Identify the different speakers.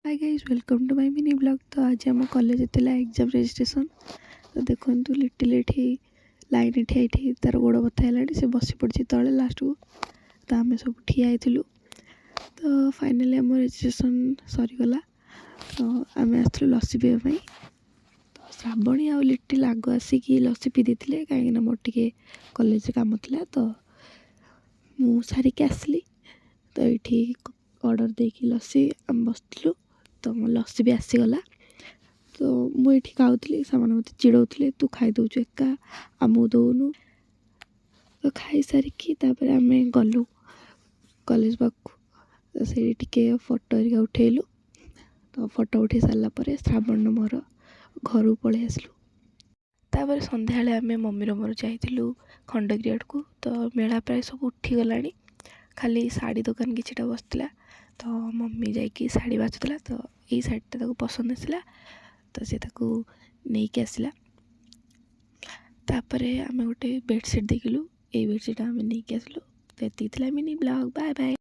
Speaker 1: Hi guys, welcome to my mini blog. तो आज आम कॉलेज थी एग्जाम रजिस्ट्रेशन। तो देखो लिटिल ये लाइन ये तार गोड़ बता है से बसी पड़ी तले लास्ट को। तो आम सब ठिया होलु। तो फाइनाली आम रजिस्ट्रेशन सरीगला। तो आम आसलु लस्सी पीवाई। तो श्रावणी आ लिटिल आग आसिक लस्सी पी देते कहीं मोर टे कॉलेज काम था। तो मु सारिक आसली। तो ये ऑर्डर देकी लस्सी आम बसलु। तो मो लस्सी भी आसीगला। तो मुझे खाऊली से मत चिड़ौले तू खाईदे एका आमको दौनु। तो खाई सारिकी आम गलु कॉलेज पाक से फोटो हरिका उठेलु। तो फोटो उठे सारापर श्रावण मोर घर पलि आसलु। तापर संध्या आम मम्मी मोर जाइलु खंडगिरी आड़ को। तो मेला प्राय सब उठीगला। खाली शाढ़ी दुकान किटा बसला। तो मम्मी जाकि शाढ़ी बाछुला। तो यही शाढ़ीटा पसंद आसला। तो से नहीं आसला। तापर आम गोटे बेडसीट देखलु। ये बेडसीट आम नहीं आसलु। तो ये मिनी ब्लॉग। Bye bye.